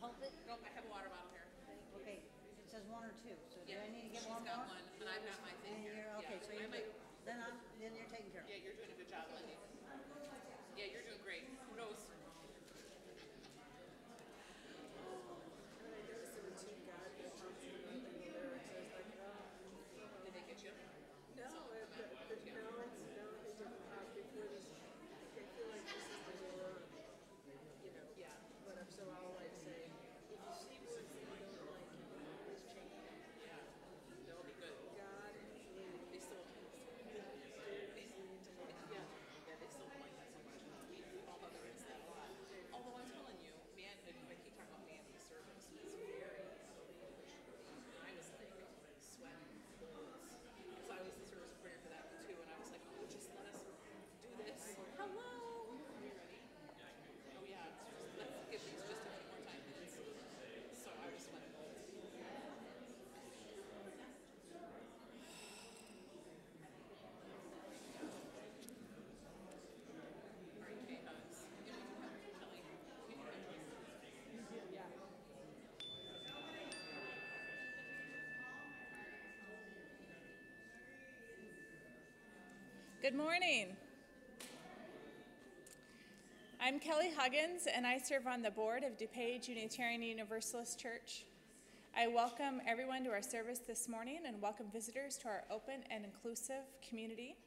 pulpit? Nope, I have a water bottle here. Okay, it says 1 or 2, so do I need to get she's one got more? one, and I've got my thing And here. you're, okay, so you're, then you're taken care of. Yeah, you're doing a good job, Lindy. Yeah, you're doing great. Kudos. Did they get you? No, they didn't have before this. I feel like this is the more, Yeah. but so I'll like say, if you see words that you don't like, you can always change them. Yeah. That'll be good. God is leading. They still. Yeah. Yeah, they still like that so much. We all have experienced that a lot. Although I'm telling you, man, I keep talking about Mandy's service was very I was like sweating bullets. Because I was the service coordinator for that one too, and I was like, oh, just let us do this. Hello. Are you ready? Oh yeah. Let's give these just a few more time minutes. So I was sweating bullets. RK hugs. And we do have Kelly. We do have Joyce. Yeah. Good morning. I'm Kelly Huggins, and I serve on the board of DuPage Unitarian Universalist Church. I welcome everyone to our service this morning and welcome visitors to our open and inclusive community.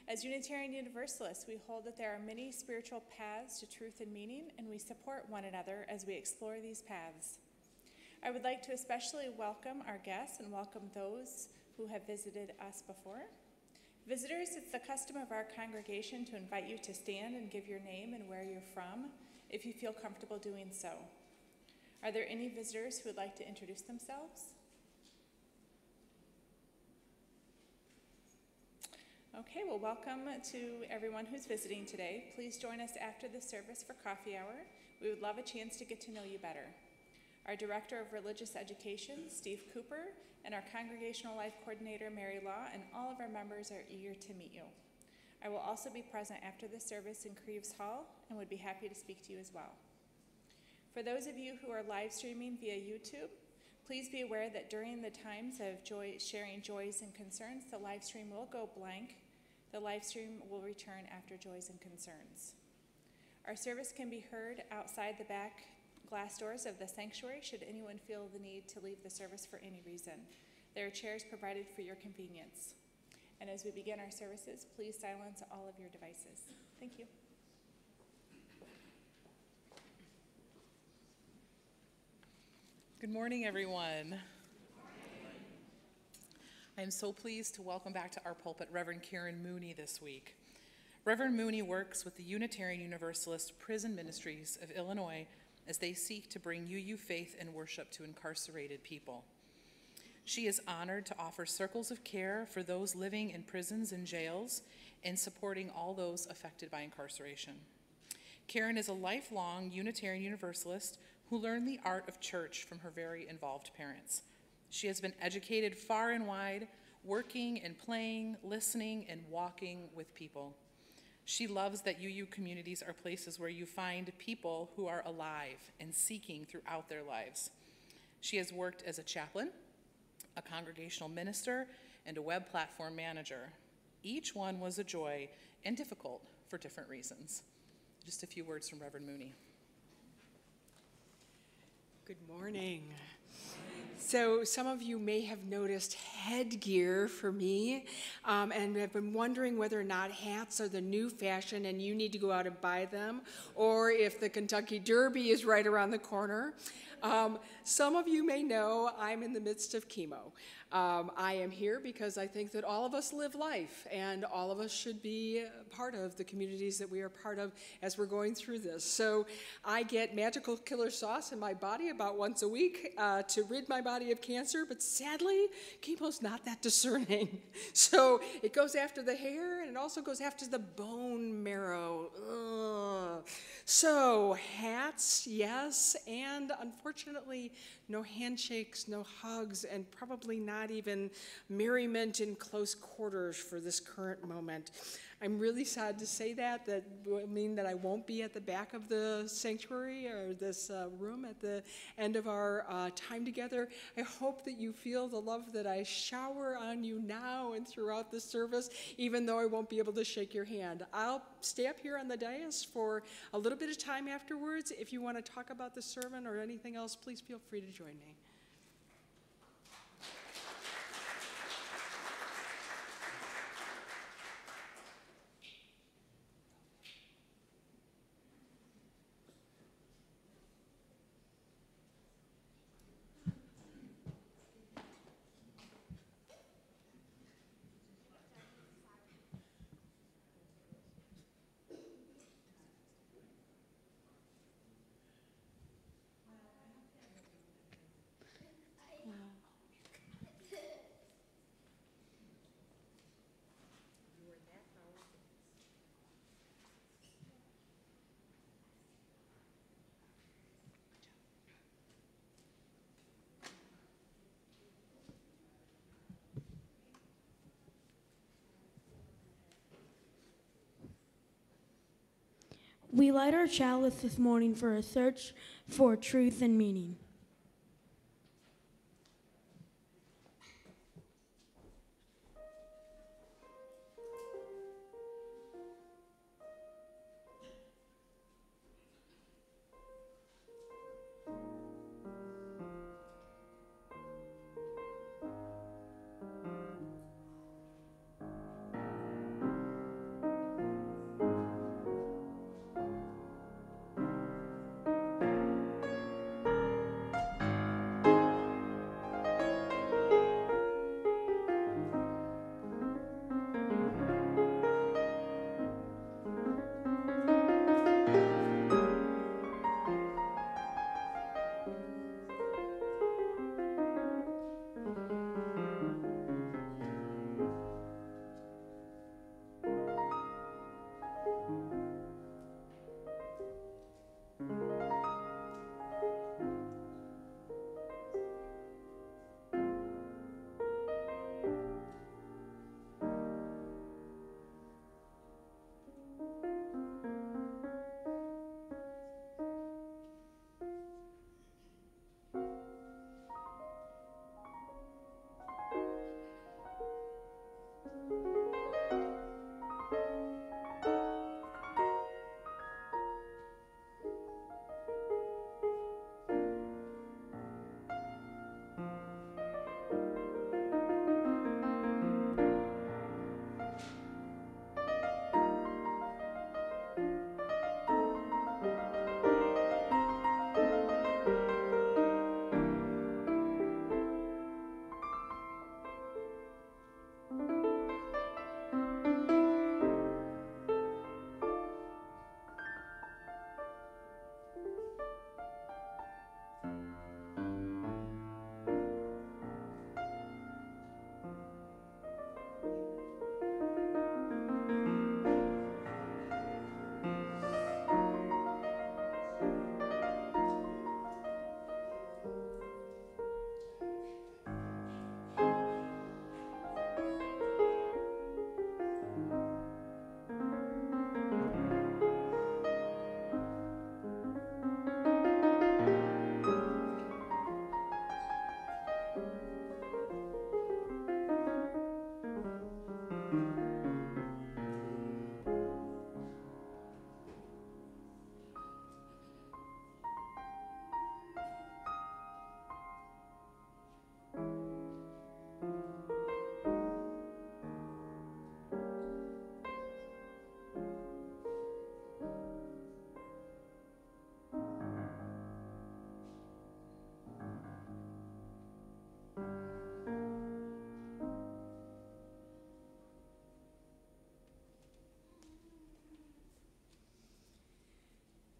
As Unitarian Universalists, we hold that there are many spiritual paths to truth and meaning, and we support one another as we explore these paths. I would like to especially welcome our guests and welcome those who have visited us before. Visitors, it's the custom of our congregation to invite you to stand and give your name and where you're from, if you feel comfortable doing so. Are there any visitors who would like to introduce themselves? Okay, well, welcome to everyone who's visiting today. Please join us after the service for coffee hour. We would love a chance to get to know you better. Our Director of Religious Education, Steve Cooper, and our Congregational Life Coordinator, Mary Law, and all of our members are eager to meet you. I will also be present after the service in Creeves Hall and would be happy to speak to you as well. For those of you who are live streaming via YouTube, please be aware that during the times of sharing joys and concerns, the live stream will go blank. The live stream will return after joys and concerns. Our service can be heard outside the back glass doors of the sanctuary should anyone feel the need to leave the service for any reason. There are chairs provided for your convenience. And as we begin our services, please silence all of your devices. Thank you. Good morning, everyone. I am so pleased to welcome back to our pulpit Reverend Karen Mooney this week. Reverend Mooney works with the Unitarian Universalist Prison Ministries of Illinois as they seek to bring UU faith and worship to incarcerated people. She is honored to offer circles of care for those living in prisons and jails and supporting all those affected by incarceration. Karen is a lifelong Unitarian Universalist who learned the art of church from her very involved parents. She has been educated far and wide, working and playing, listening, and walking with people. She loves that UU communities are places where you find people who are alive and seeking throughout their lives. She has worked as a chaplain, a congregational minister, and a web platform manager. Each one was a joy and difficult for different reasons. Just a few words from Reverend Mooney. Good morning. So some of you may have noticed headgear for me and have been wondering whether or not hats are the new fashion and you need to go out and buy them, or if the Kentucky Derby is right around the corner. Some of you may know I'm in the midst of chemo. I am here because I think that all of us live life and all of us should be part of the communities that we are part of as we're going through this. So I get magical killer sauce in my body about once a week to rid my body of cancer, but sadly, chemo's not that discerning. So it goes after the hair and it also goes after the bone marrow. Ugh. So hats, yes, and unfortunately, no handshakes, no hugs, and probably not even merriment in close quarters for this current moment. I'm really sad to say that. That will mean that I won't be at the back of the sanctuary or this room at the end of our time together. I hope that you feel the love that I shower on you now and throughout the service, even though I won't be able to shake your hand. I'll stay up here on the dais for a little bit of time afterwards. If you want to talk about the sermon or anything else, please feel free to join me. We light our chalice this morning for a search for truth and meaning.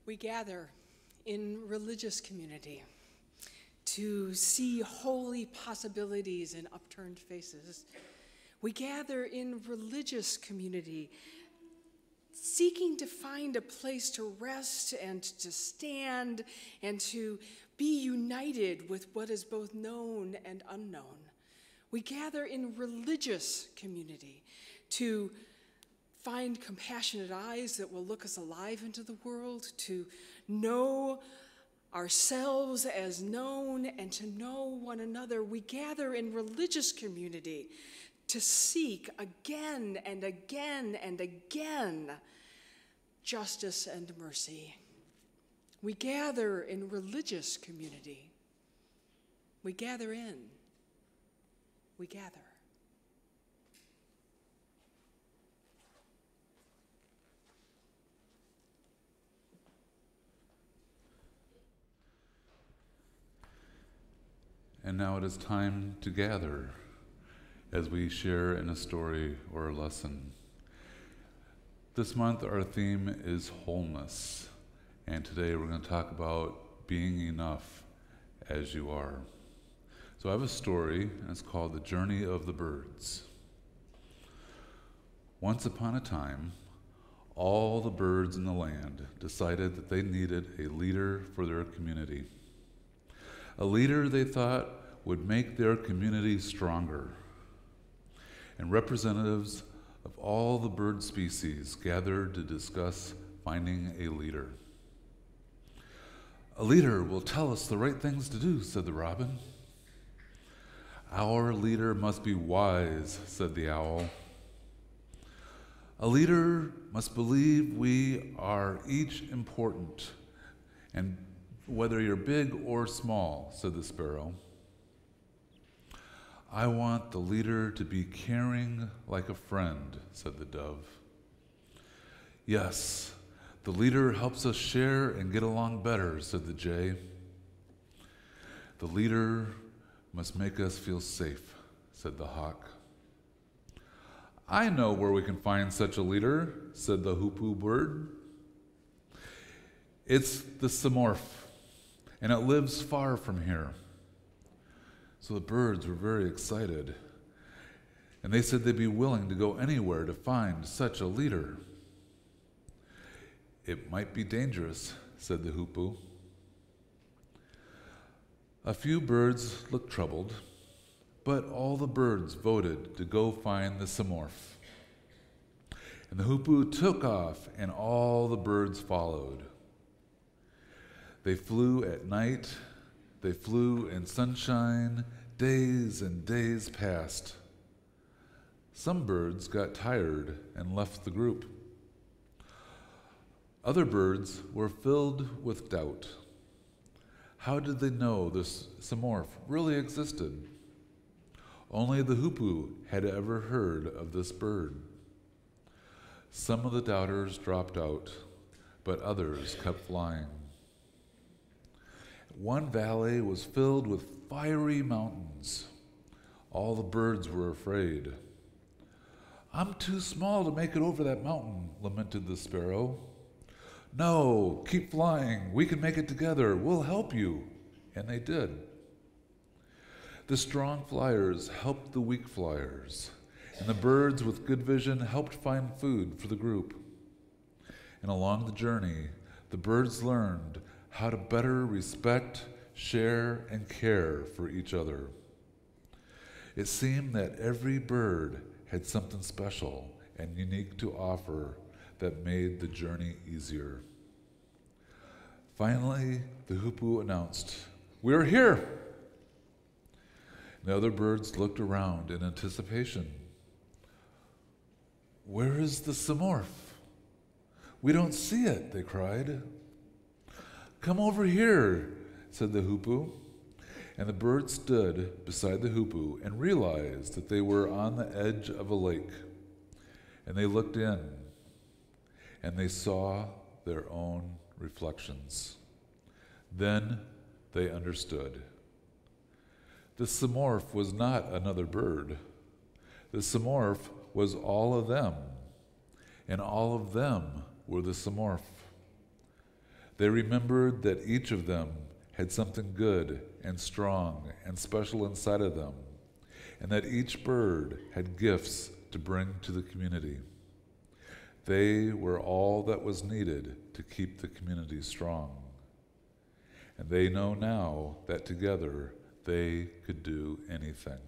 We gather in religious community to see holy possibilities in upturned faces. We gather in religious community seeking to find a place to rest and to stand and to be united with what is both known and unknown. We gather in religious community to find compassionate eyes that will look us alive into the world, to know ourselves as known, and to know one another. We gather in religious community to seek again and again and again justice and mercy. We gather in religious community. We gather in. We gather. And now it is time to gather as we share in a story or a lesson. This month our theme is wholeness, and today we're going to talk about being enough as you are. So I have a story, and it's called The Journey of the Birds. Once upon a time, all the birds in the land decided that they needed a leader for their community. A leader they thought would make their community stronger. And representatives of all the bird species gathered to discuss finding a leader. A leader will tell us the right things to do, said the robin. Our leader must be wise, said the owl. A leader must believe we are each important, and whether you're big or small, said the sparrow. I want the leader to be caring like a friend, said the dove. Yes, the leader helps us share and get along better, said the jay. The leader must make us feel safe, said the hawk. I know where we can find such a leader, said the hoopoe bird. It's the samorf, and it lives far from here. So the birds were very excited, and they said they'd be willing to go anywhere to find such a leader. It might be dangerous, said the hoopoe. A few birds looked troubled, but all the birds voted to go find the samorf. And the hoopoe took off, and all the birds followed. They flew at night, they flew in sunshine, days and days passed. Some birds got tired and left the group. Other birds were filled with doubt. How did they know this samorf really existed? Only the hoopoe had ever heard of this bird. Some of the doubters dropped out, but others kept flying. One valley was filled with fiery mountains. All the birds were afraid. I'm too small to make it over that mountain, lamented the sparrow. No, keep flying. We can make it together. We'll help you. And they did. The strong flyers helped the weak flyers, and the birds with good vision helped find food for the group. And along the journey, the birds learned how to better respect, share, and care for each other. It seemed that every bird had something special and unique to offer that made the journey easier. Finally, the hoopoe announced, "We're here!" The other birds looked around in anticipation. "Where is the samorf? We don't see it," they cried. "Come over here," said the hoopoe. And the birds stood beside the hoopoe and realized that they were on the edge of a lake. And they looked in, and they saw their own reflections. Then they understood. The samorf was not another bird. The samorf was all of them, and all of them were the samorf. They remembered that each of them had something good and strong and special inside of them, and that each bird had gifts to bring to the community. They were all that was needed to keep the community strong. And they know now that together they could do anything.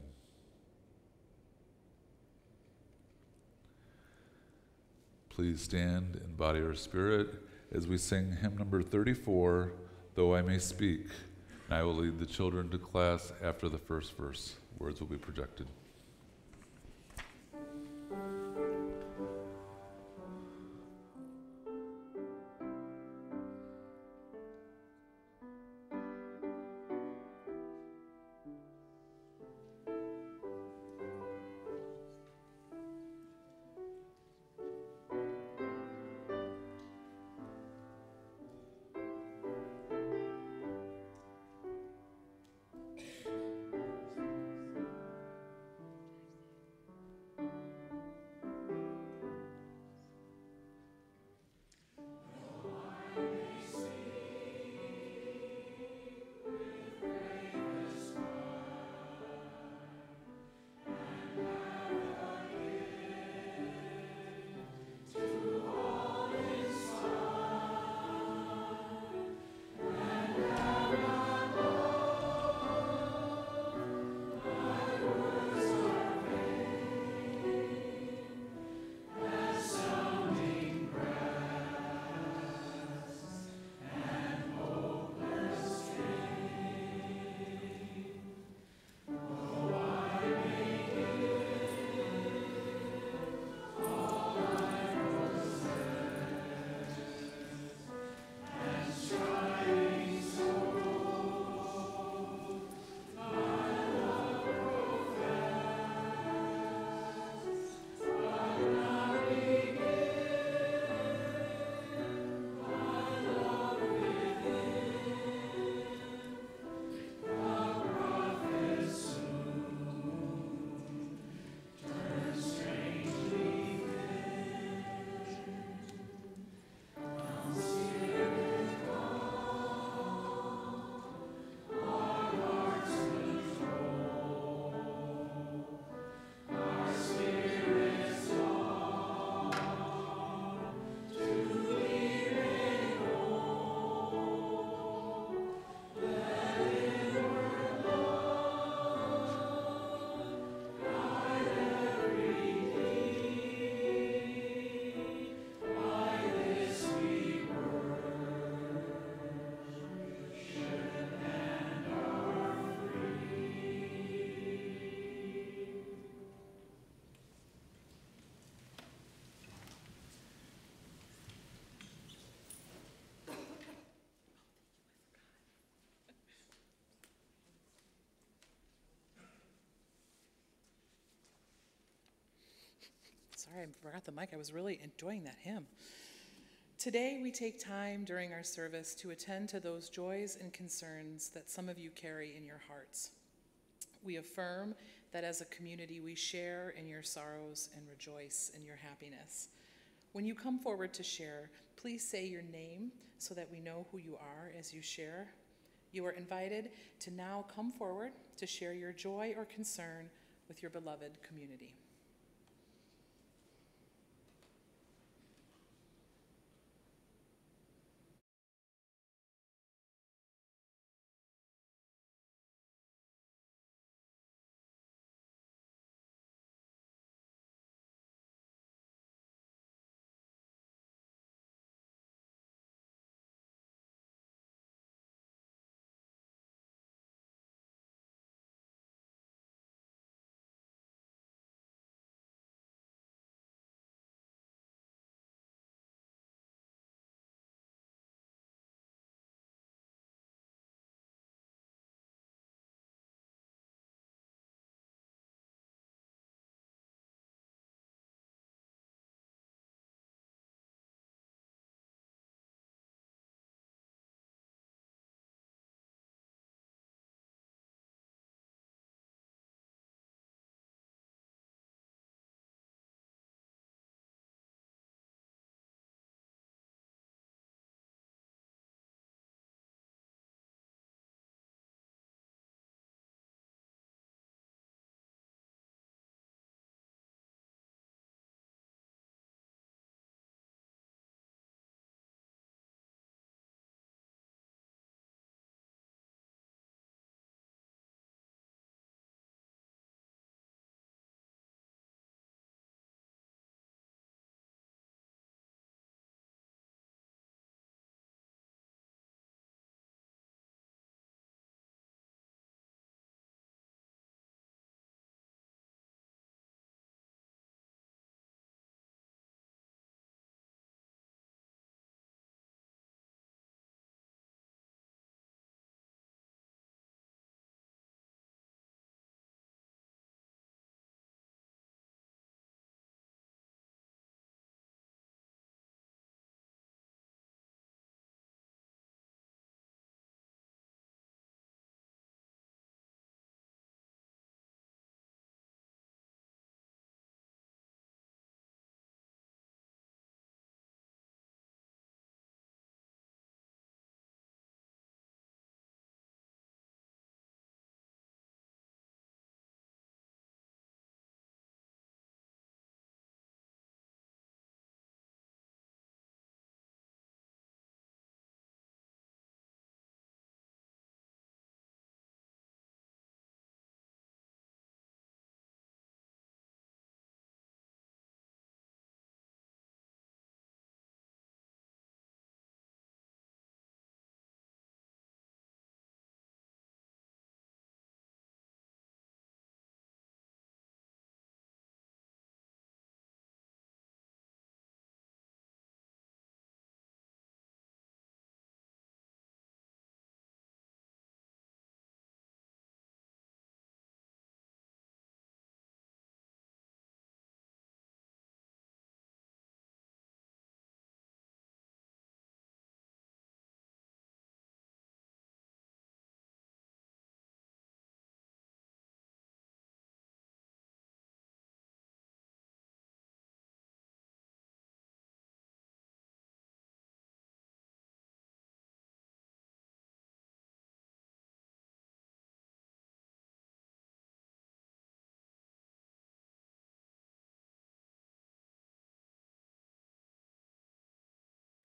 Please stand in body or spirit as we sing hymn number 34, Though I May Speak. And I will lead the children to class after the first verse. Words will be projected. Sorry, I forgot the mic. I was really enjoying that hymn. Today, we take time during our service to attend to those joys and concerns that some of you carry in your hearts. We affirm that as a community, we share in your sorrows and rejoice in your happiness. When you come forward to share, please say your name so that we know who you are as you share. You are invited to now come forward to share your joy or concern with your beloved community.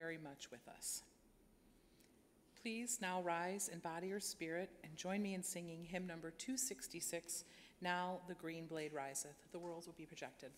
very much with us. Please now rise in body or spirit and join me in singing hymn number 266, Now the Green Blade Riseth. The words will be projected.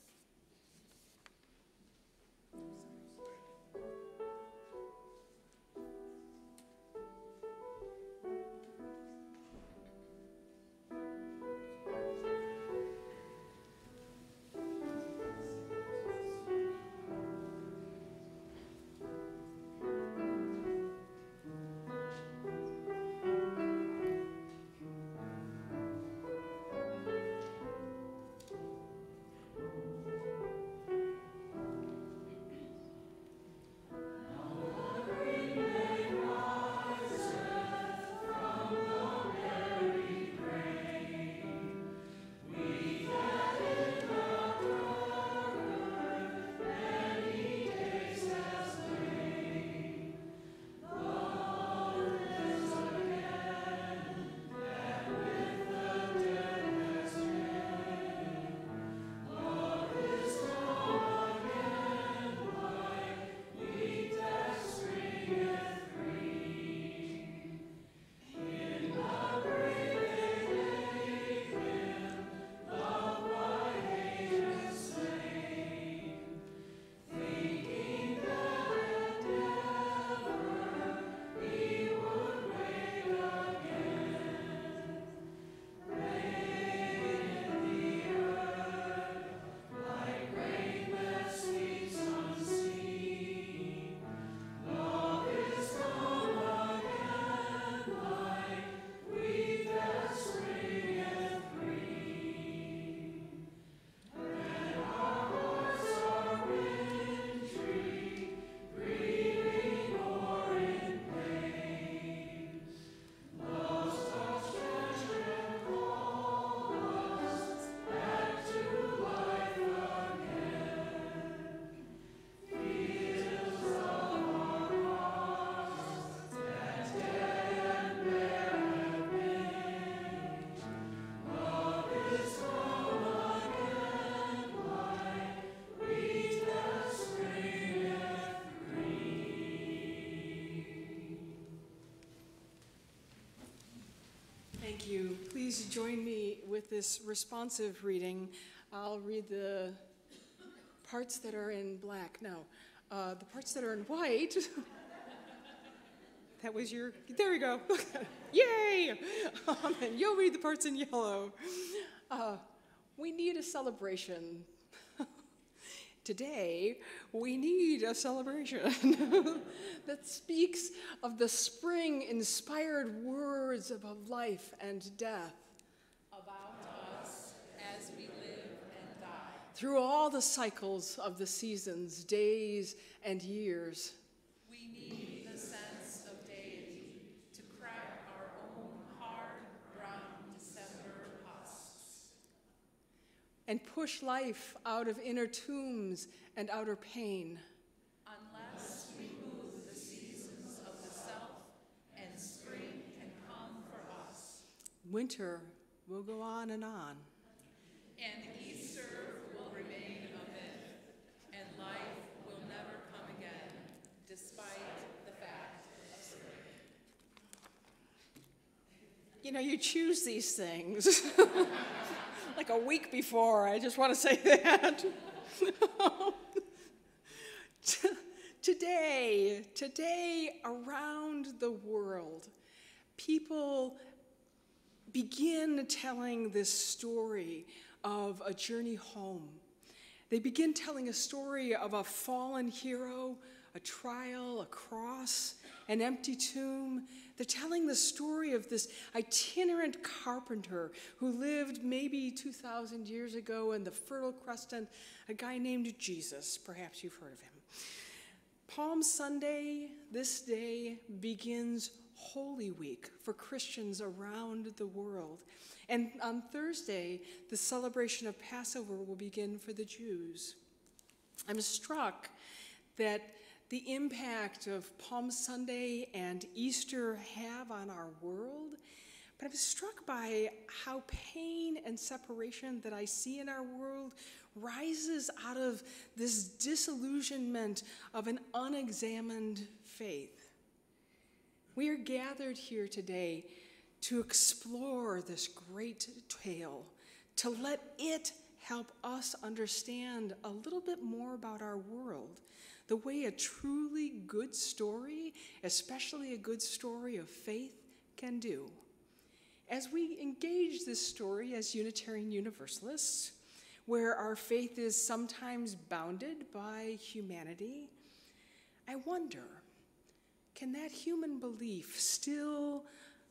Thank you. Please join me with this responsive reading. I'll read the parts that are in black. No, the parts that are in white. That was your, there we go. Yay! And you'll read the parts in yellow. We need a celebration. Today, we need a celebration that speaks of the spring-inspired words of life and death. About us as we live and die. Through all the cycles of the seasons, days, and years. We need the sense of deity to crack our own hard, brown December husks. And push life out of inner tombs and outer pain. Unless we move the seasons of the self and spring can come for us. Winter will go on and on. And Easter will remain a myth, and life will never come again, despite the fact of spring. You know, you choose these things. Like a week before, I just want to say that. Today, around the world, people begin telling this story of a journey home. They begin telling a story of a fallen hero, a trial, a cross, an empty tomb. They're telling the story of this itinerant carpenter who lived maybe 2,000 years ago in the Fertile Crescent, a guy named Jesus. Perhaps you've heard of him. Palm Sunday, this day, begins Holy Week for Christians around the world. And on Thursday, the celebration of Passover will begin for the Jews. I'm struck that the impact of Palm Sunday and Easter have on our world But I was struck by how pain and separation that I see in our world rises out of this disillusionment of an unexamined faith. We are gathered here today to explore this great tale, to let it help us understand a little bit more about our world, the way a truly good story, especially a good story of faith, can do. As we engage this story as Unitarian Universalists, where our faith is sometimes bounded by humanity, I wonder, can that human belief still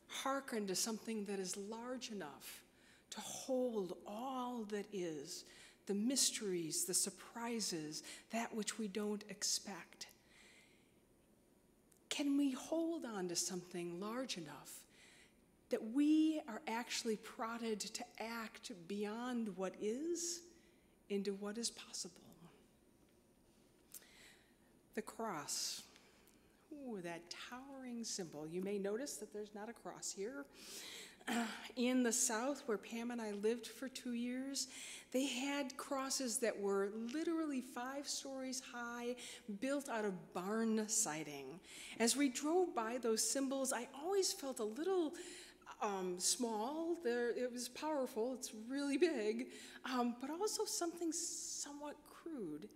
hearken to something that is large enough to hold all that is, the mysteries, the surprises, that which we don't expect? Can we hold on to something large enough that we are actually prodded to act beyond what is into what is possible? The cross. Ooh, that towering symbol. You may notice that there's not a cross here. In the South, where Pam and I lived for 2 years, they had crosses that were literally 5 stories high, built out of barn siding. As we drove by those symbols, I always felt a little small. It was powerful. It's really big, but also something somewhat crude.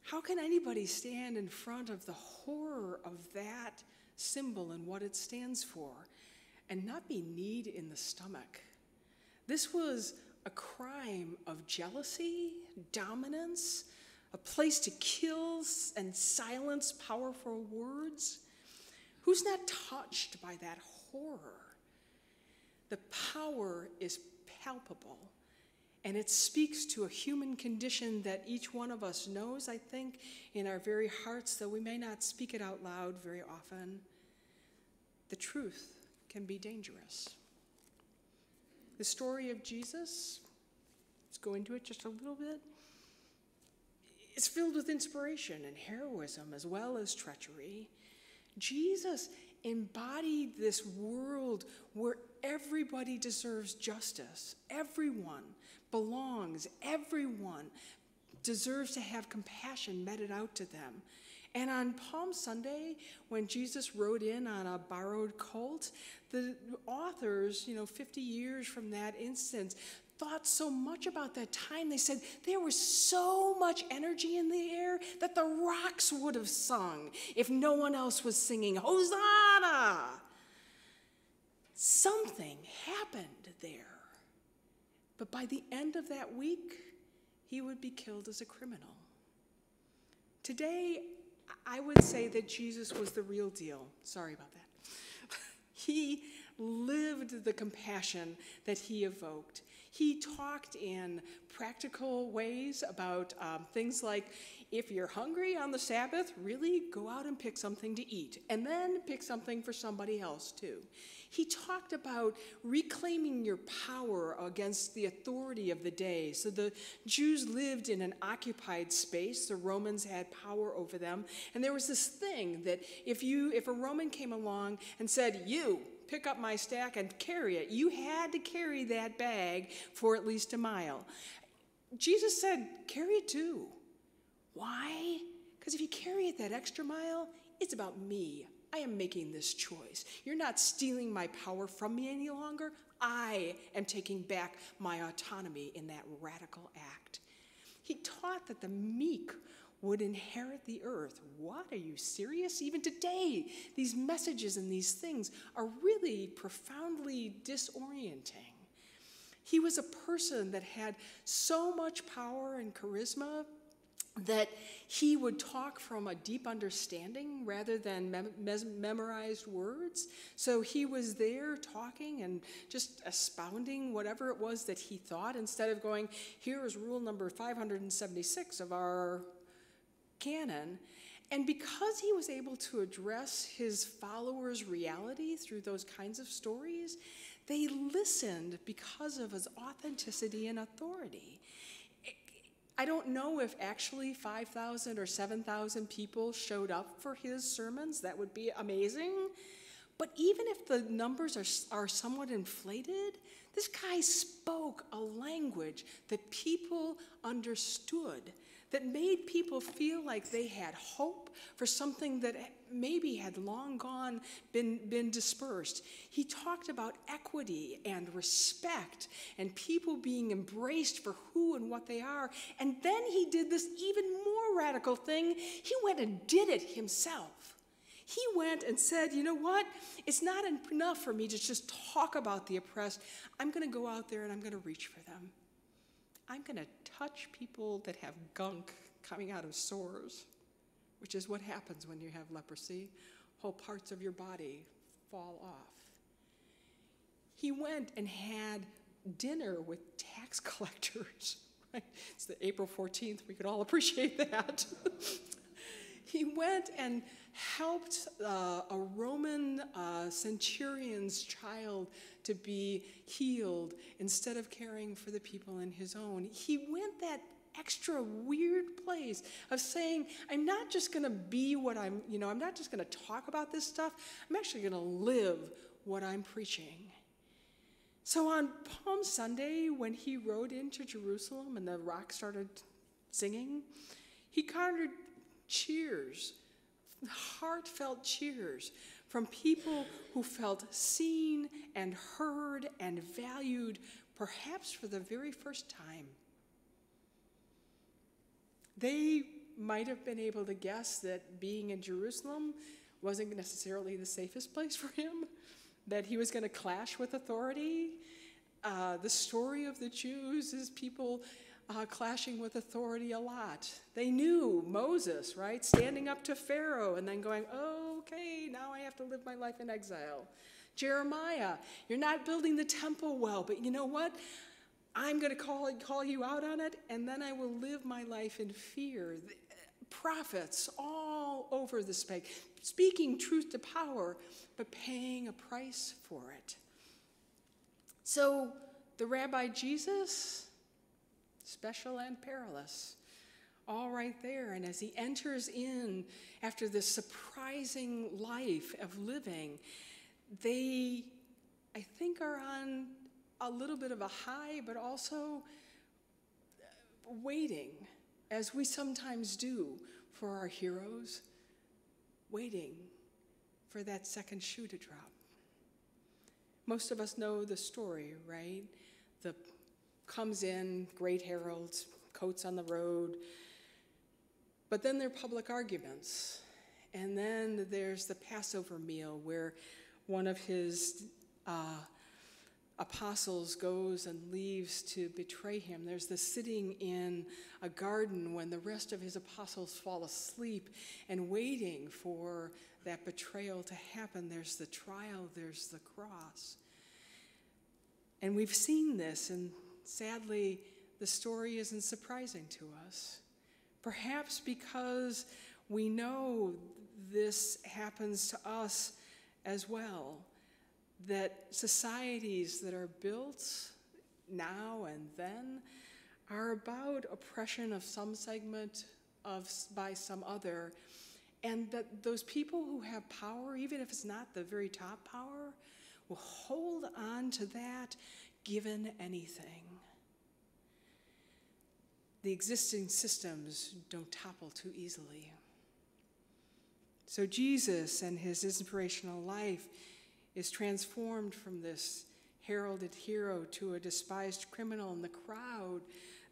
How can anybody stand in front of the horror of that symbol and what it stands for and not be kneed in the stomach? This was a crime of jealousy, dominance, a place to kill and silence powerful words. Who's not touched by that horror? The power is palpable, and it speaks to a human condition that each one of us knows, I think, in our very hearts, though we may not speak it out loud very often. The truth can be dangerous. The story of Jesus, let's go into it just a little bit. It's filled with inspiration and heroism as well as treachery. Jesus embodied this world where everybody deserves justice. Everyone belongs. Everyone deserves to have compassion meted out to them. And on Palm Sunday, when Jesus rode in on a borrowed colt, the authors, 50 years from that instance, thought so much about that time. They said there was so much energy in the air that the rocks would have sung if no one else was singing, Hosanna! Something happened there. But by the end of that week, he would be killed as a criminal. Today, I would say that Jesus was the real deal. Sorry about that. He lived the compassion that he evoked. He talked in practical ways about things like, if you're hungry on the Sabbath, really go out and pick something to eat, and then pick something for somebody else too. He talked about reclaiming your power against the authority of the day. So the Jews lived in an occupied space. The Romans had power over them. And there was this thing that if a Roman came along and said, you, pick up my stack and carry it, you had to carry that bag for at least a mile. Jesus said, carry it too. Why? Because if you carry it that extra mile, it's about me. I am making this choice. You're not stealing my power from me any longer. I am taking back my autonomy in that radical act. He taught that the meek would inherit the earth. What? Are you serious? Even today, these messages and these things are really profoundly disorienting. He was a person that had so much power and charisma that he would talk from a deep understanding rather than memorized words. So he was there talking and just expounding whatever it was that he thought, instead of going, here is rule number 576 of our canon. And because he was able to address his followers' reality through those kinds of stories, they listened because of his authenticity and authority. I don't know if actually 5,000 or 7,000 people showed up for his sermons. That would be amazing. But even if the numbers are somewhat inflated, this guy spoke a language that people understood, that made people feel like they had hope for something that maybe had long gone, been dispersed. He talked about equity and respect and people being embraced for who and what they are. And then he did this even more radical thing. He went and did it himself. He went and said, you know what? It's not enough for me to just talk about the oppressed. I'm going to go out there and I'm going to reach for them. I'm going to touch people that have gunk coming out of sores, which is what happens when you have leprosy. Whole parts of your body fall off. He went and had dinner with tax collectors. Right? It's the April 14th. We could all appreciate that. He went and helped a Roman centurion's child to be healed instead of caring for the people in his own. He went that extra weird place of saying, I'm not just going to be what I'm not just going to talk about this stuff. I'm actually going to live what I'm preaching. So on Palm Sunday, when he rode into Jerusalem and the rock started singing, he garnered cheers, heartfelt cheers from people who felt seen and heard and valued, perhaps for the very first time. They might have been able to guess that being in Jerusalem wasn't necessarily the safest place for him, that he was going to clash with authority. The story of the Jews is people clashing with authority a lot. They knew Moses, right, standing up to Pharaoh and then going, oh, okay, now I have to live my life in exile. Jeremiah, you're not building the temple well, but you know what? I'm going to call you out on it, and then I will live my life in fear. Prophets all over the space, speaking truth to power, but paying a price for it. So the Rabbi Jesus, special and perilous, all right there. And as he enters in after this surprising life of living, they, I think, are on a little bit of a high, but also waiting, as we sometimes do for our heroes, waiting for that second shoe to drop. Most of us know the story, right? The comes in, great heralds, coats on the road, but then there are public arguments. And then there's the Passover meal where one of his apostles goes and leaves to betray him. There's the sitting in a garden when the rest of his apostles fall asleep and waiting for that betrayal to happen. There's the trial, there's the cross. And we've seen this, and sadly, the story isn't surprising to us. Perhaps because we know this happens to us as well, that societies that are built now and then are about oppression of some segment by some other, and that those people who have power, even if it's not the very top power, will hold on to that given anything. The existing systems don't topple too easily. So Jesus and his inspirational life is transformed from this heralded hero to a despised criminal, and the crowd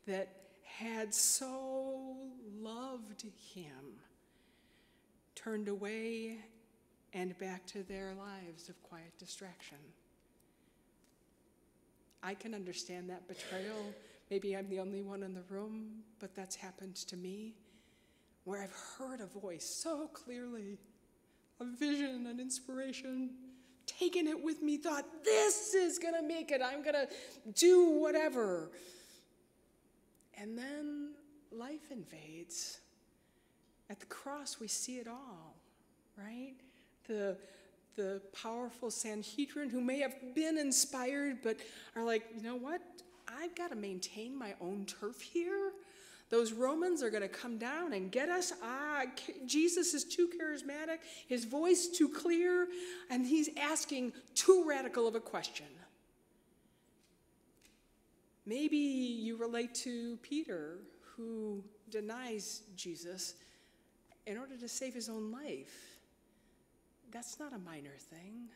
that had so loved him turned away and back to their lives of quiet distraction. I can understand that betrayal. Maybe I'm the only one in the room, but that's happened to me, where I've heard a voice so clearly, a vision, an inspiration, taken it with me, thought, this is gonna make it, I'm gonna do whatever. And then life invades. At the cross, we see it all, right? The powerful Sanhedrin who may have been inspired, but are like, you know what? I've got to maintain my own turf here. Those Romans are going to come down and get us. Jesus is too charismatic, his voice too clear, and he's asking too radical of a question. Maybe you relate to Peter, who denies Jesus in order to save his own life. That's not a minor thing.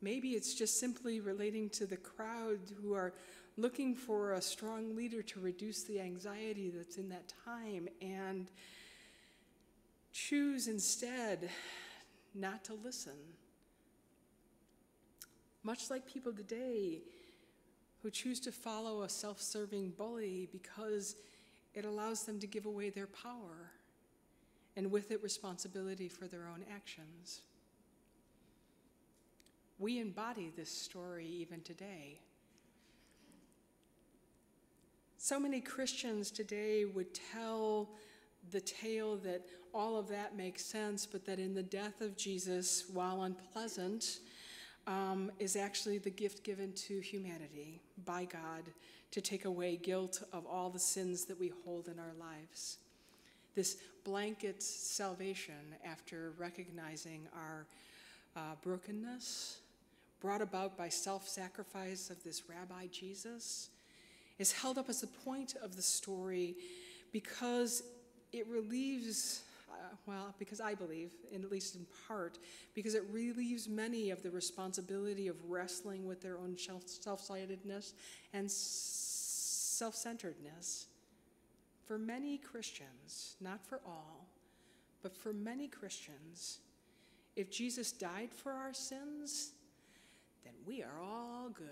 Maybe it's just simply relating to the crowd who are looking for a strong leader to reduce the anxiety that's in that time and choose instead not to listen. Much like people today who choose to follow a self-serving bully because it allows them to give away their power and with it responsibility for their own actions. We embody this story even today. So many Christians today would tell the tale that all of that makes sense, but that in the death of Jesus, while unpleasant, is actually the gift given to humanity by God to take away guilt of all the sins that we hold in our lives. This blanket salvation after recognizing our brokenness, brought about by self-sacrifice of this Rabbi Jesus, is held up as the point of the story because it relieves, because I believe, at least in part, because it relieves many of the responsibility of wrestling with their own self-centeredness and self-centeredness. For many Christians, not for all, but for many Christians, if Jesus died for our sins, then we are all good.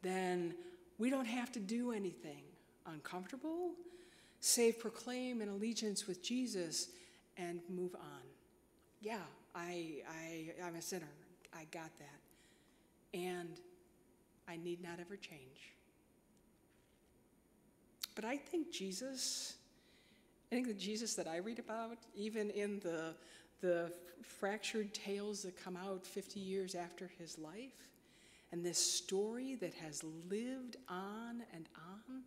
Then we don't have to do anything uncomfortable, save proclaim an allegiance with Jesus and move on. Yeah, I'm a sinner. I got that. And I need not ever change. But I think the Jesus that I read about, even in the fractured tales that come out 50 years after his life, and this story that has lived on and on,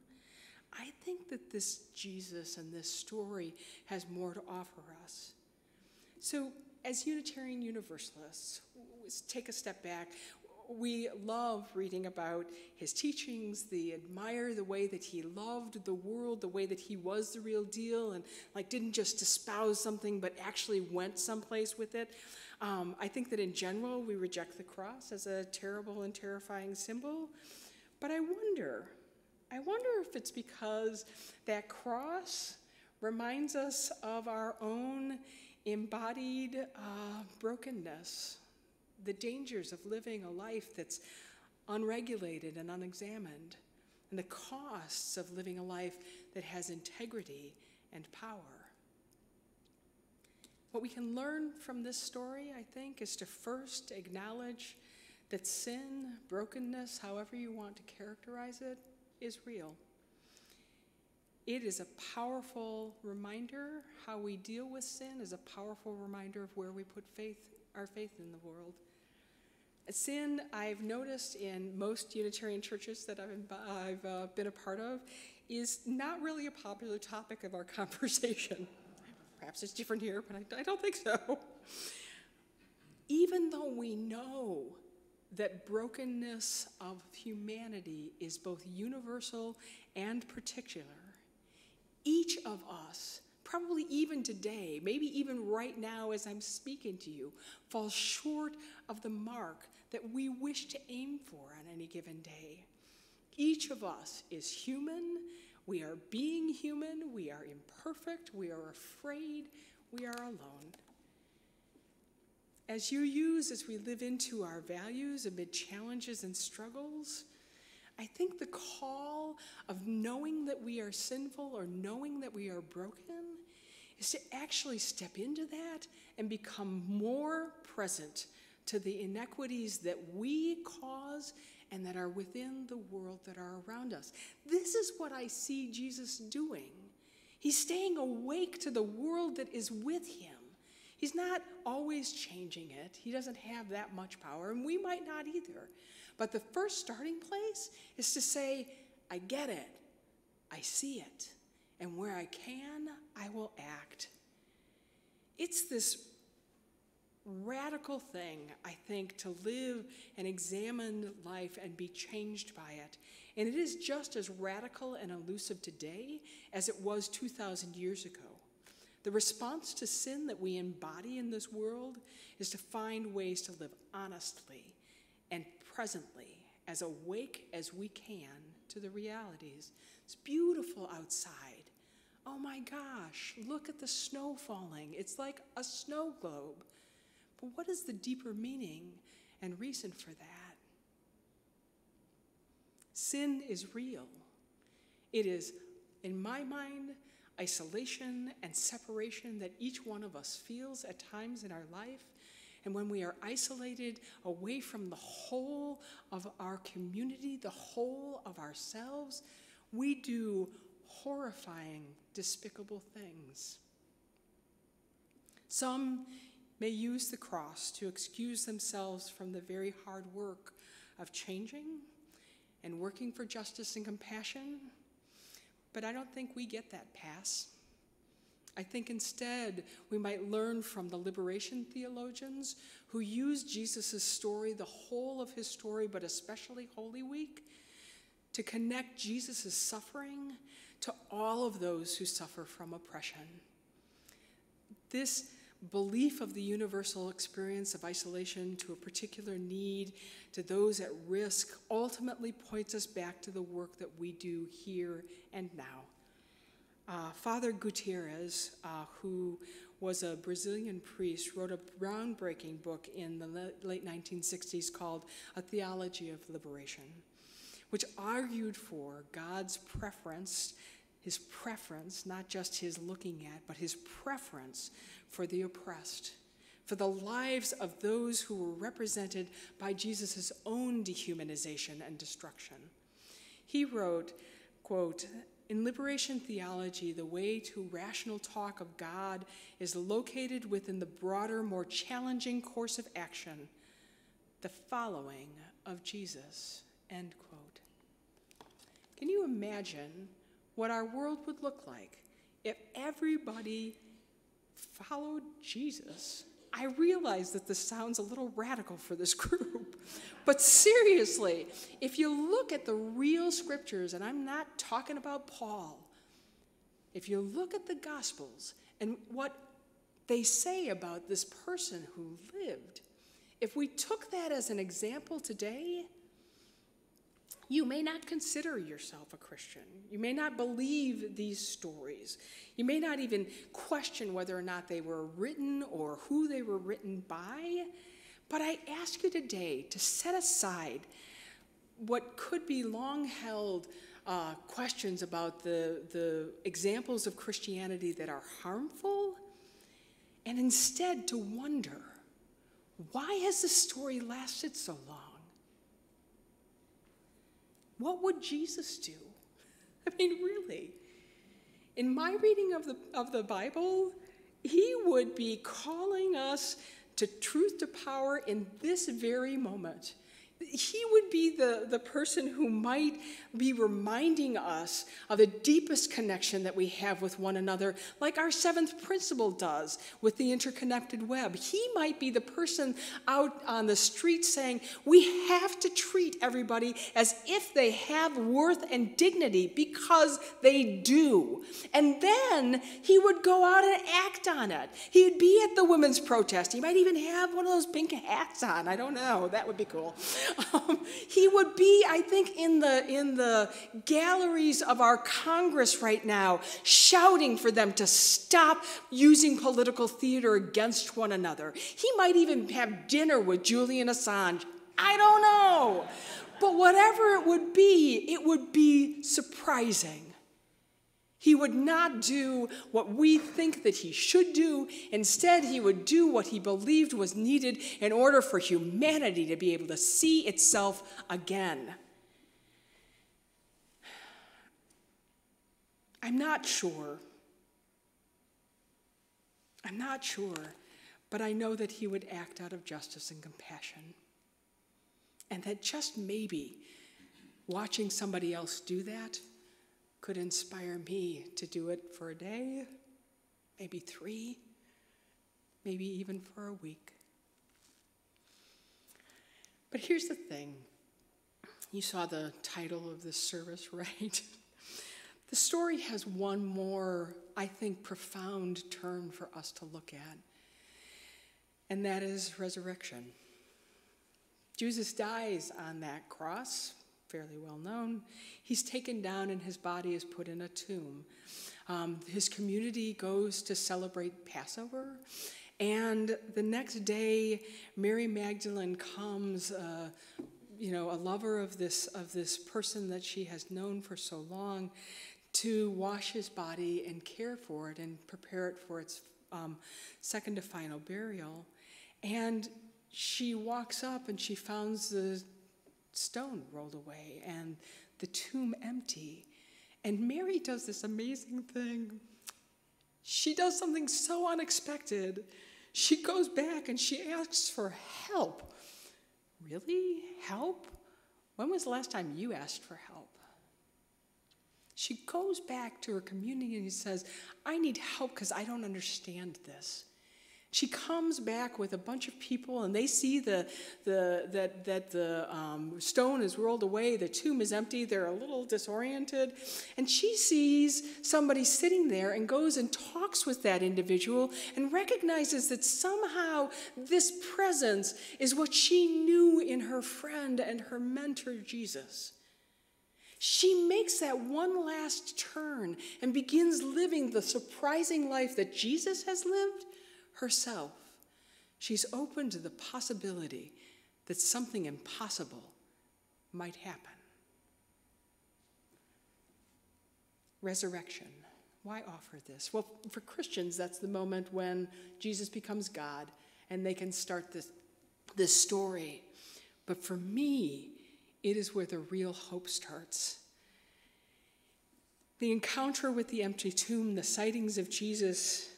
I think that this Jesus and this story has more to offer us. So as Unitarian Universalists, let's take a step back. We love reading about his teachings, admire the way that he loved the world, the way that he was the real deal and didn't just espouse something but actually went someplace with it. I think that in general we reject the cross as a terrible and terrifying symbol, but I wonder if it's because that cross reminds us of our own embodied brokenness, the dangers of living a life that's unregulated and unexamined, and the costs of living a life that has integrity and power. What we can learn from this story, I think, is to first acknowledge that sin, brokenness, however you want to characterize it, is real. It is a powerful reminder. How we deal with sin is a powerful reminder of where we put our faith in the world. Sin, I've noticed in most Unitarian churches that I've been a part of, is not really a popular topic of our conversation. Perhaps it's different here, but I don't think so. Even though we know that brokenness of humanity is both universal and particular, each of us, probably even today, maybe even right now as I'm speaking to you, falls short of the mark that we wish to aim for on any given day. Each of us is human. We are being human. We are imperfect. We are afraid. We are alone. As we live into our values amid challenges and struggles, I think the call of knowing that we are sinful or knowing that we are broken is to actually step into that and become more present to the inequities that we cause and that are within the world that are around us. This is what I see Jesus doing. He's staying awake to the world that is with him. He's not always changing it. He doesn't have that much power, and we might not either. But the first starting place is to say, I get it. I see it. And where I can, I will act. It's this radical thing, I think, to live and examine life and be changed by it. And it is just as radical and elusive today as it was 2,000 years ago. The response to sin that we embody in this world is to find ways to live honestly and presently, as awake as we can to the realities. It's beautiful outside. Oh my gosh, look at the snow falling. It's like a snow globe. But what is the deeper meaning and reason for that? Sin is real. It is, in my mind, isolation and separation that each one of us feels at times in our life. And when we are isolated away from the whole of our community, the whole of ourselves, we do horrifying, despicable things. Some may use the cross to excuse themselves from the very hard work of changing and working for justice and compassion, but I don't think we get that pass. I think instead we might learn from the liberation theologians who used Jesus' story, the whole of his story, but especially Holy Week, to connect Jesus' suffering to all of those who suffer from oppression. This belief of the universal experience of isolation to a particular need, to those at risk, ultimately points us back to the work that we do here and now. Father Gutierrez, who was a Brazilian priest, wrote a groundbreaking book in the late 1960s called A Theology of Liberation, which argued for God's preference, his preference, not just his looking at, but his preference for the oppressed, for the lives of those who were represented by Jesus' own dehumanization and destruction. He wrote, quote, "In liberation theology, the way to rational talk of God is located within the broader, more challenging course of action, the following of Jesus," end quote. Can you imagine what our world would look like if everybody followed Jesus? I realize that this sounds a little radical for this group, but seriously, if you look at the real scriptures, and I'm not talking about Paul, if you look at the Gospels and what they say about this person who lived, if we took that as an example today, you may not consider yourself a Christian. You may not believe these stories. You may not even question whether or not they were written or who they were written by. But I ask you today to set aside what could be long-held questions about the examples of Christianity that are harmful, and instead to wonder, why has this story lasted so long? What would Jesus do? I mean, really. In my reading of the Bible, he would be calling us to truth to power in this very moment. He would be the person who might be reminding us of the deepest connection that we have with one another, like our seventh principle does with the interconnected web. He might be the person out on the street saying, we have to treat everybody as if they have worth and dignity, because they do. And then he would go out and act on it. He'd be at the women's protest. He might even have one of those pink hats on. I don't know. That would be cool. He would be, I think, in the galleries of our Congress right now, shouting for them to stop using political theater against one another. He might even have dinner with Julian Assange. I don't know. But whatever it would be surprising. He would not do what we think that he should do. Instead, he would do what he believed was needed in order for humanity to be able to see itself again. I'm not sure, but I know that he would act out of justice and compassion. And that just maybe watching somebody else do that could inspire me to do it for a day, maybe 3, maybe even for a week. But here's the thing. You saw the title of this service, right? The story has one more, I think, profound turn for us to look at, and that is resurrection. Jesus dies on that cross, fairly well known. He's taken down and his body is put in a tomb. His community goes to celebrate Passover, and the next day, Mary Magdalene comes, a lover of this person that she has known for so long, to wash his body and care for it and prepare it for its second to final burial. And she walks up and she finds the stone rolled away and the tomb empty. And Mary does this amazing thing. She does something so unexpected. She goes back and she asks for help. Really? Help? When was the last time you asked for help? She goes back to her community and says, I need help because I don't understand this. She comes back with a bunch of people and they see that the stone is rolled away, the tomb is empty, they're a little disoriented. And she sees somebody sitting there and goes and talks with that individual and recognizes that somehow this presence is what she knew in her friend and her mentor, Jesus. She makes that one last turn and begins living the surprising life that Jesus has lived herself. She's open to the possibility that something impossible might happen. Resurrection. Why offer this? Well, for Christians, that's the moment when Jesus becomes God and they can start this story. But for me, it is where the real hope starts. The encounter with the empty tomb, the sightings of Jesus,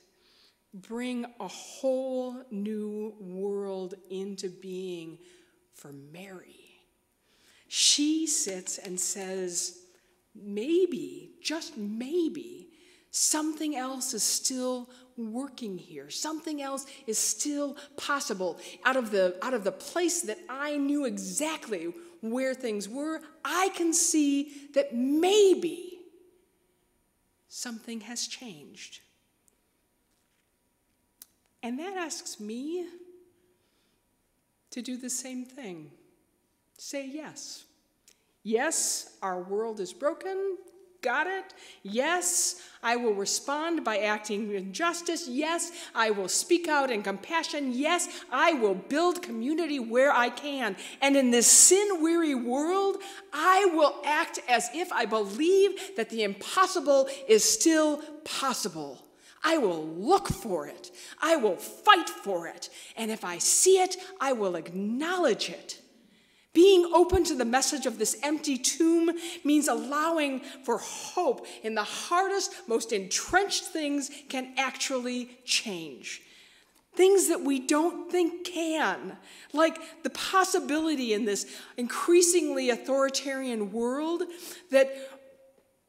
bring a whole new world into being for Mary. She sits and says, maybe, just maybe, something else is still working here. Something else is still possible. Out of the place that I knew exactly where things were, I can see that maybe something has changed. And that asks me to do the same thing. Say yes. Yes, our world is broken. Got it? Yes, I will respond by acting in justice. Yes, I will speak out in compassion. Yes, I will build community where I can. And in this sin-weary world, I will act as if I believe that the impossible is still possible. I will look for it. I will fight for it. And if I see it, I will acknowledge it. Being open to the message of this empty tomb means allowing for hope in the hardest, most entrenched things can actually change. Things that we don't think can, like the possibility in this increasingly authoritarian world that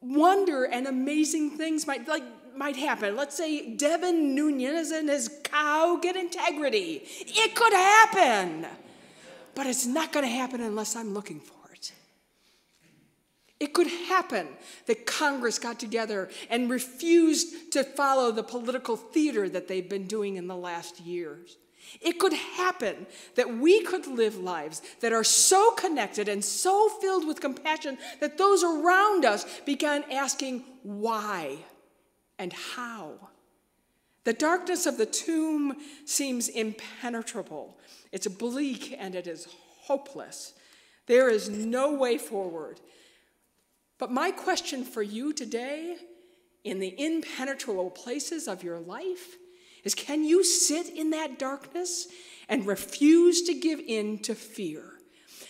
wonder and amazing things might happen. Let's say Devin Nunes and his cow get integrity. It could happen. But it's not going to happen unless I'm looking for it. It could happen that Congress got together and refused to follow the political theater that they've been doing in the last years. It could happen that we could live lives that are so connected and so filled with compassion that those around us began asking why and how. The darkness of the tomb seems impenetrable. It's bleak and it is hopeless. There is no way forward. But my question for you today, in the impenetrable places of your life, is can you sit in that darkness and refuse to give in to fear?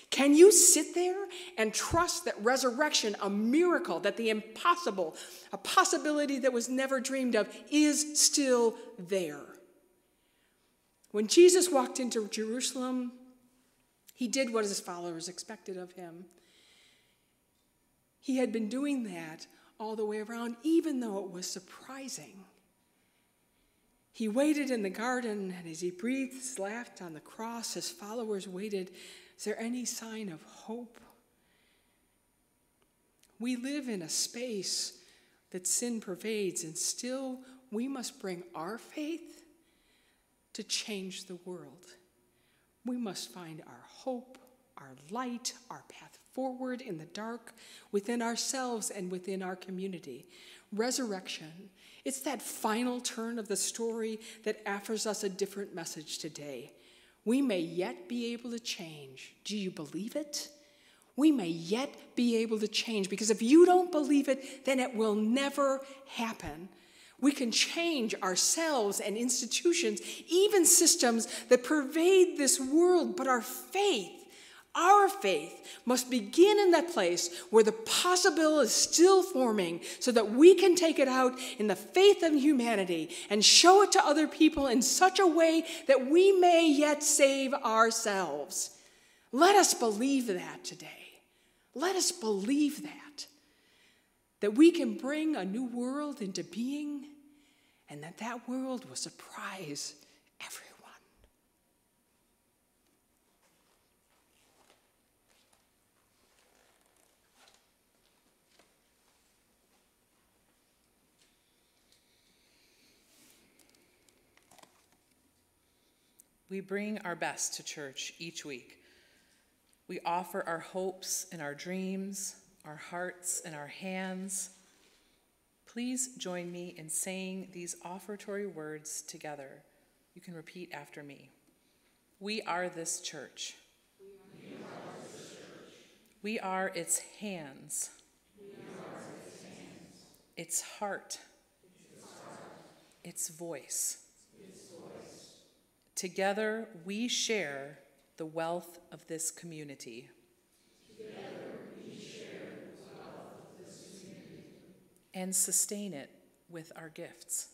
Can you sit there and trust that resurrection, a miracle, that the impossible, a possibility that was never dreamed of, is still there? When Jesus walked into Jerusalem, he did what his followers expected of him. He had been doing that all the way around, even though it was surprising. He waited in the garden, and as he breathed his last on the cross, his followers waited. Is there any sign of hope? We live in a space that sin pervades, and still we must bring our faith to change the world. We must find our hope, our light, our path forward in the dark, within ourselves and within our community. Resurrection, it's that final turn of the story that offers us a different message today. We may yet be able to change. Do you believe it? We may yet be able to change, because if you don't believe it, then it will never happen. We can change ourselves and institutions, even systems that pervade this world, but our faith must begin in that place where the possible is still forming, so that we can take it out in the faith of humanity and show it to other people in such a way that we may yet save ourselves. Let us believe that today. Let us believe that we can bring a new world into being, and that world will surprise everyone. We bring our best to church each week. We offer our hopes and our dreams, our hearts and our hands. Please join me in saying these offertory words together. You can repeat after me. We are this church. We are its hands. Its heart. Its voice. Together we share the wealth of this community. And sustain it with our gifts.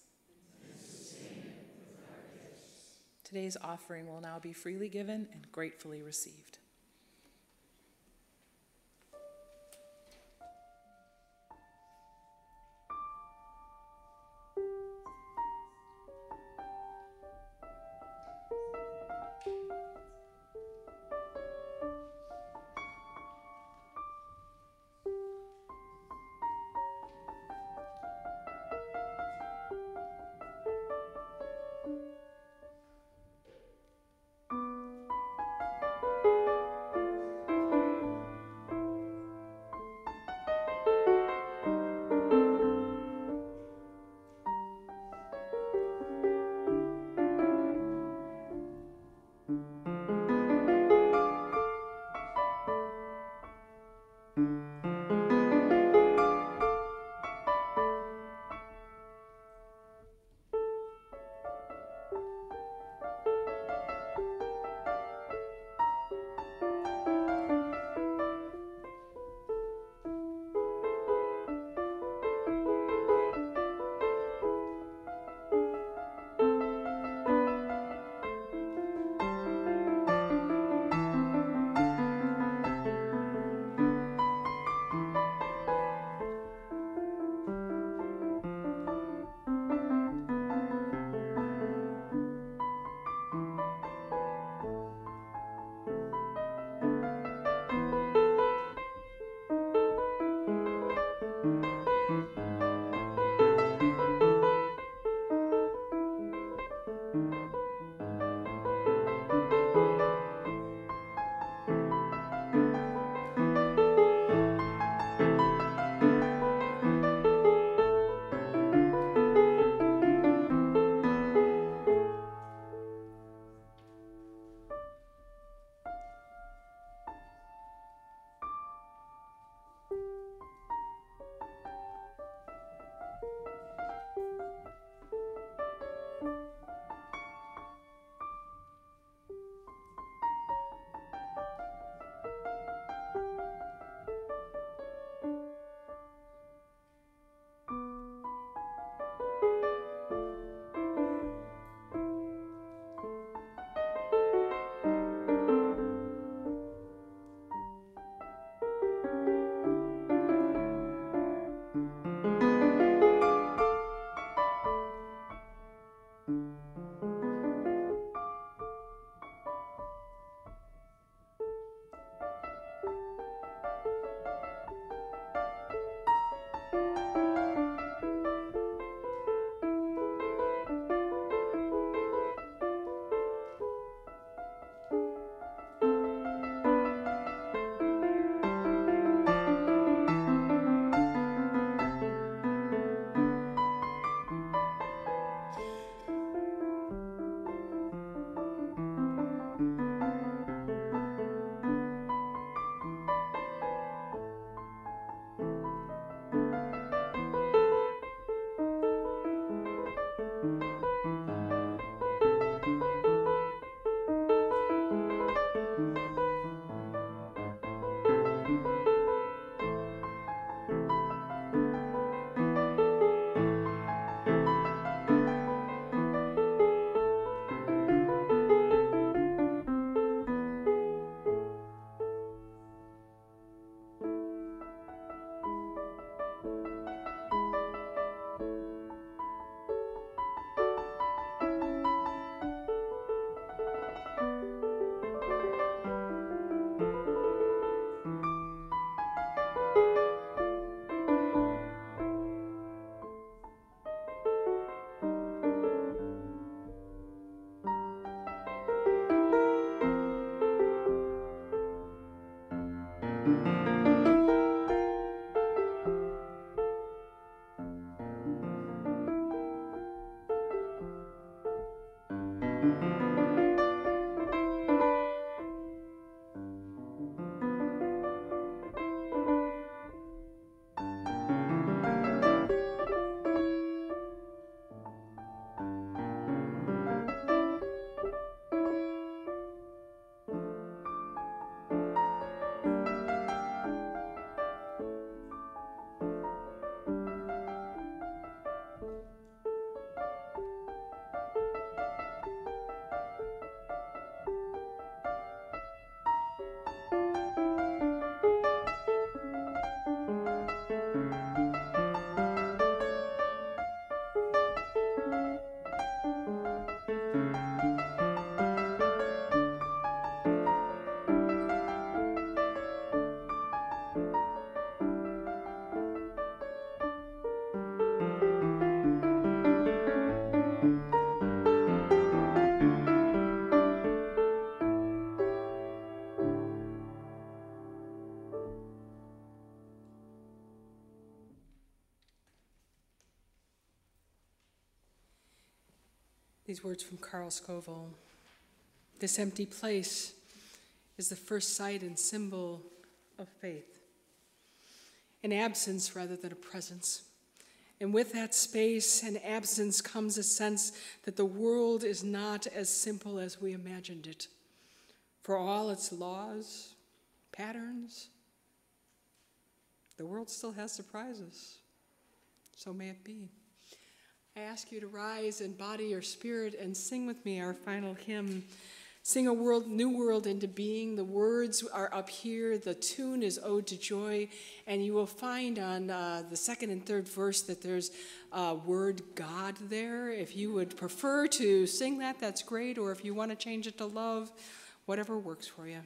Today's offering will now be freely given and gratefully received. These words from Carl Scoville. This empty place is the first sight and symbol of faith, an absence rather than a presence. And with that space and absence comes a sense that the world is not as simple as we imagined it. For all its laws, patterns, the world still has surprises. So may it be. I ask you to rise and body your spirit and sing with me our final hymn. Sing a new world into being. The words are up here. The tune is Ode to Joy. And you will find on the second and third verse that there's a word God there. If you would prefer to sing that, that's great. Or if you want to change it to love, whatever works for you.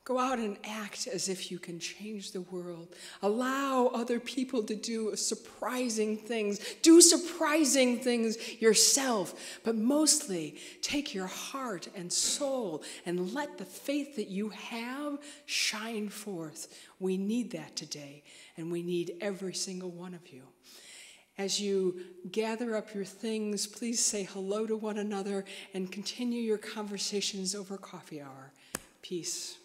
Go out and act as if you can change the world. Allow other people to do surprising things. Do surprising things yourself. But mostly, take your heart and soul and let the faith that you have shine forth. We need that today, and we need every single one of you. As you gather up your things, please say hello to one another and continue your conversations over coffee hour. Peace.